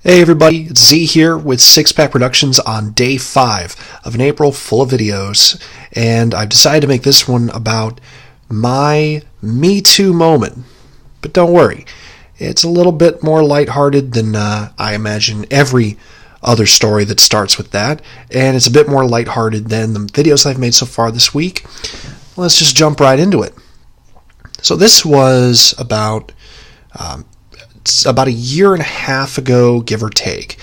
Hey everybody, it's Z here with Six Pack Productions on day 5 of an April full of videos, and I've decided to make this one about my Me Too moment. But don't worry, it's a little bit more lighthearted than I imagine every other story that starts with that, and it's a bit more lighthearted than the videos I've made so far this week. Let's just jump right into it. So this was about a year and a half ago, give or take.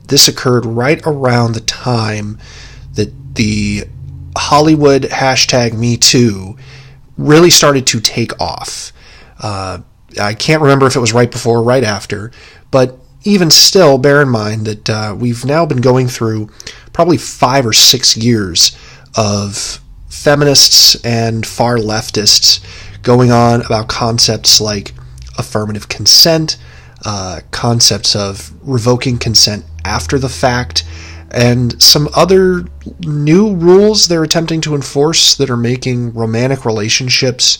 This occurred right around the time that the Hollywood hashtag #MeToo really started to take off. I can't remember if it was right before or right after, but even still, bear in mind that we've now been going through probably 5 or 6 years of feminists and far leftists going on about concepts like affirmative consent, concepts of revoking consent after the fact, and some other new rules they're attempting to enforce that are making romantic relationships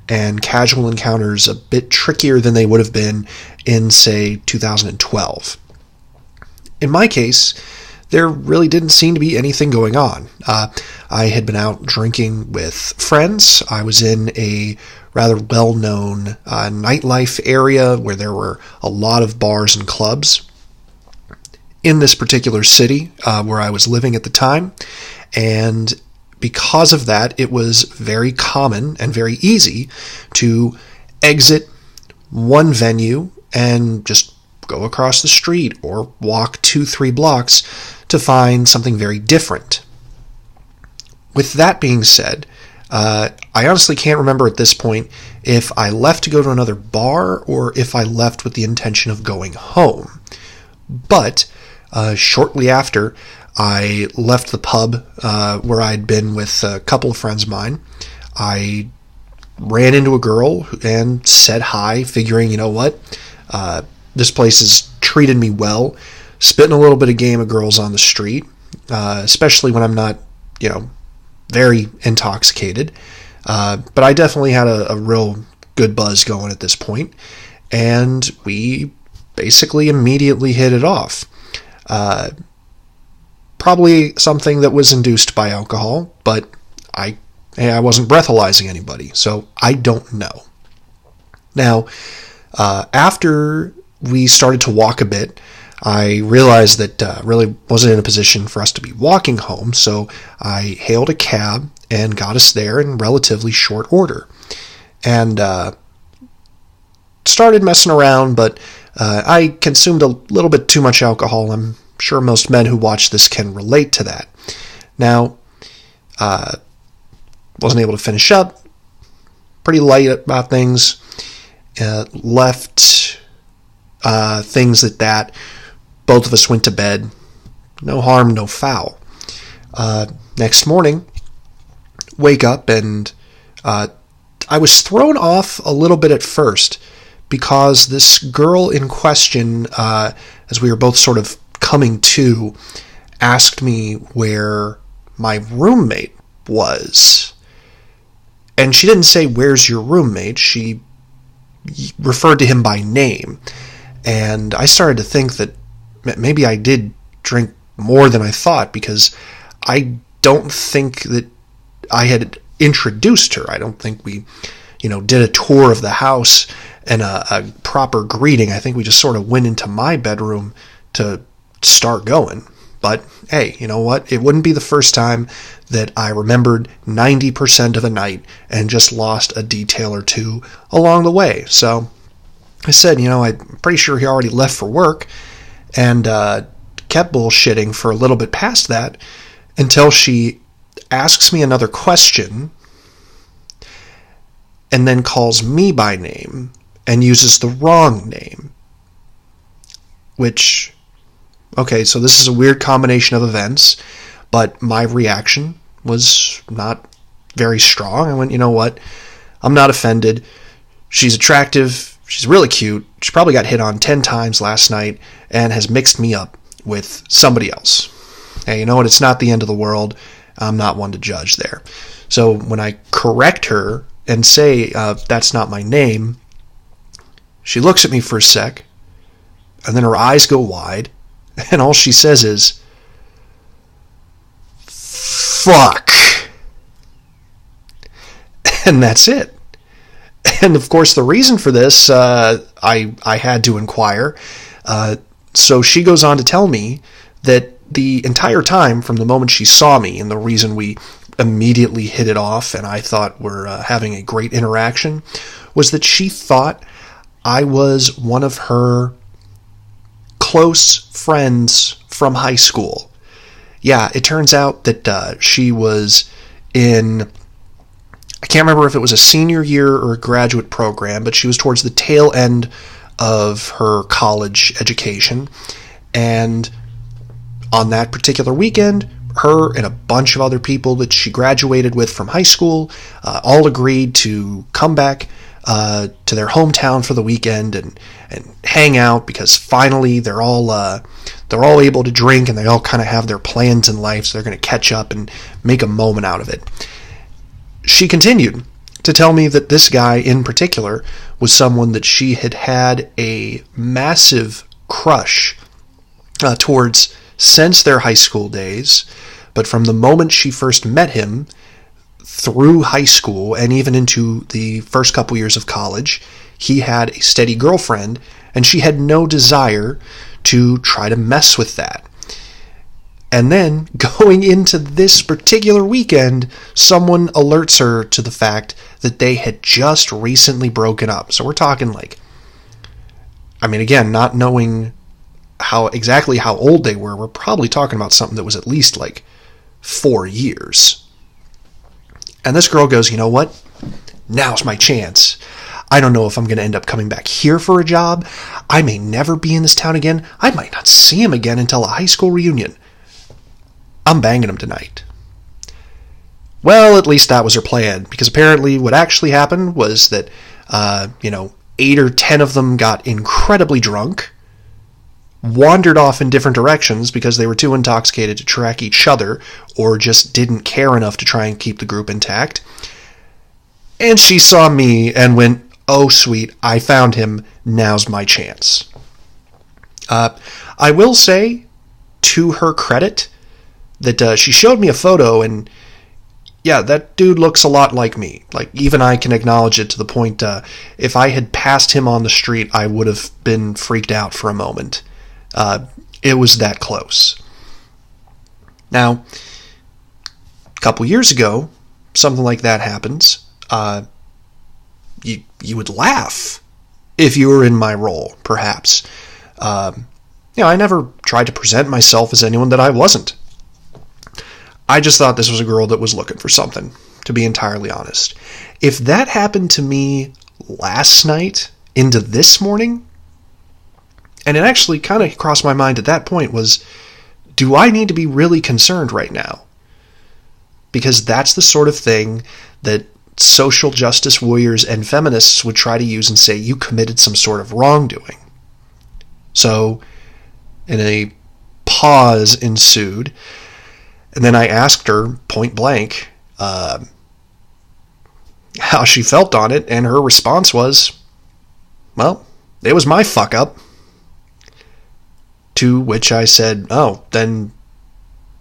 and casual encounters a bit trickier than they would have been in, say, 2012. In my case, there really didn't seem to be anything going on. I had been out drinking with friends. I was in a rather well-known nightlife area where there were a lot of bars and clubs in this particular city where I was living at the time. And because of that, it was very common and very easy to exit one venue and just go across the street or walk 2-3 blocks to find something very different. With that being said, I honestly can't remember at this point if I left to go to another bar or if I left with the intention of going home. But shortly after I left the pub where I'd been with a couple of friends of mine, I ran into a girl and said hi, figuring, you know what, this place has treated me well, spitting a little bit of game of girls on the street, especially when I'm not, very intoxicated. But I definitely had a real good buzz going at this point, and we basically immediately hit it off. Probably something that was induced by alcohol, but I wasn't breathalyzing anybody, so I don't know. Now, after we started to walk a bit, I realized that really wasn't in a position for us to be walking home, so I hailed a cab and got us there in relatively short order. And started messing around, but I consumed a little bit too much alcohol. I'm sure most men who watch this can relate to that. Now, wasn't able to finish up, pretty light about things, left things at that. Both of us went to bed. No harm, no foul. Next morning, wake up, and I was thrown off a little bit at first because this girl in question, as we were both sort of coming to, asked me where my roommate was. And she didn't say, "Where's your roommate?" She referred to him by name. And I started to think that maybe I did drink more than I thought, because I don't think that I had introduced her. I don't think we, did a tour of the house and a proper greeting. I think we just sort of went into my bedroom to start going. But hey, you know what? It wouldn't be the first time that I remembered 90% of a night and just lost a detail or two along the way. So I said, I'm pretty sure he already left for work, and kept bullshitting for a little bit past that until she asks me another question and then calls me by name and uses the wrong name. Which, okay, so this is a weird combination of events, but my reaction was not very strong. I went, you know what? I'm not offended. She's attractive. She's really cute. She probably got hit on 10 times last night and has mixed me up with somebody else. Hey, you know what? It's not the end of the world. I'm not one to judge there. So when I correct her and say that's not my name, she looks at me for a sec, and then her eyes go wide, and all she says is, "Fuck." And that's it. And of course, the reason for this, I had to inquire. So she goes on to tell me that the entire time, from the moment she saw me, and the reason we immediately hit it off and I thought we're having a great interaction, was that she thought I was one of her close friends from high school. Yeah, it turns out that she was in, I can't remember if it was a senior year or a graduate program, but she was towards the tail end of her college education. And on that particular weekend, her and a bunch of other people that she graduated with from high school all agreed to come back to their hometown for the weekend and hang out, because finally they're all able to drink and they all kind of have their plans in life, so they're going to catch up and make a moment out of it. She continued to tell me that this guy in particular was someone that she had had a massive crush towards since their high school days, but from the moment she first met him through high school and even into the first couple years of college, he had a steady girlfriend, and she had no desire to try to mess with that. And then, going into this particular weekend, someone alerts her to the fact that they had just recently broken up. So we're talking again, not knowing exactly how old they were, we're probably talking about something that was at least 4 years. And this girl goes, "You know what? Now's my chance. I don't know if I'm going to end up coming back here for a job. I may never be in this town again. I might not see him again until a high school reunion. I'm banging him tonight." Well, at least that was her plan, because apparently what actually happened was that, 8 or 10 of them got incredibly drunk, wandered off in different directions because they were too intoxicated to track each other, or just didn't care enough to try and keep the group intact. And she saw me and went, "Oh, sweet, I found him. Now's my chance." I will say, to her credit, that she showed me a photo, and yeah, that dude looks a lot like me. Even I can acknowledge it, to the point, if I had passed him on the street, I would have been freaked out for a moment. It was that close. Now, a couple years ago, something like that happens. You would laugh if you were in my role, perhaps. I never tried to present myself as anyone that I wasn't. I just thought this was a girl that was looking for something, to be entirely honest. If that happened to me last night into this morning, and it actually kind of crossed my mind at that point, was, do I need to be really concerned right now? Because that's the sort of thing that social justice warriors and feminists would try to use and say you committed some sort of wrongdoing. So, in a pause ensued, and then I asked her point blank how she felt on it, and her response was, "Well, it was my fuck up." To which I said, "Oh, then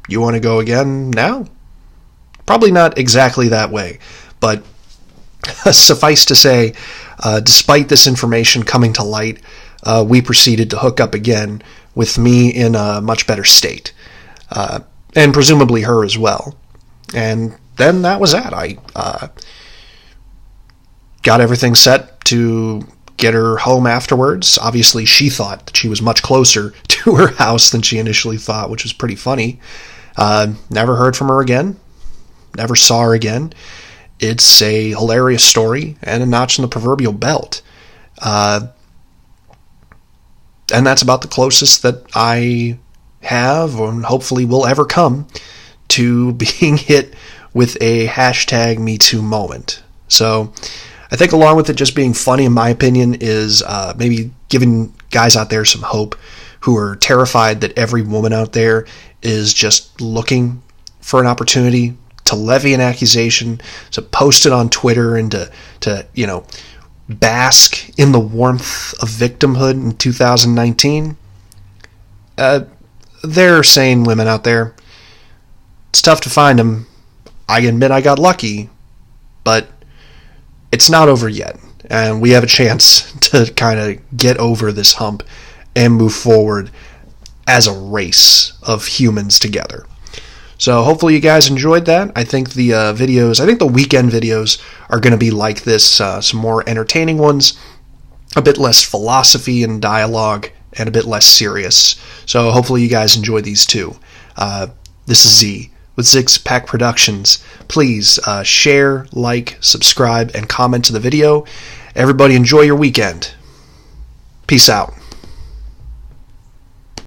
you want to go again now?" Probably not exactly that way, but suffice to say, despite this information coming to light, we proceeded to hook up again, with me in a much better state. And presumably her as well. And then that was that. I got everything set to get her home afterwards. Obviously, she thought that she was much closer to her house than she initially thought, which was pretty funny. Never heard from her again. Never saw her again. It's a hilarious story and a notch in the proverbial belt. And that's about the closest that I have, and hopefully will ever come, to being hit with a hashtag #MeToo moment. So I think along with it just being funny, in my opinion, is maybe giving guys out there some hope who are terrified that every woman out there is just looking for an opportunity to levy an accusation, to post it on Twitter, and to bask in the warmth of victimhood in 2019, there are sane women out there. It's tough to find them. I admit I got lucky, but it's not over yet. And we have a chance to kind of get over this hump and move forward as a race of humans together. So hopefully you guys enjoyed that. I think the weekend videos are going to be like this, some more entertaining ones, a bit less philosophy and dialogue, and a bit less serious. So hopefully you guys enjoy these too. This is Z with Six Pack Productions. Please share, like, subscribe, and comment to the video. Everybody enjoy your weekend. Peace out.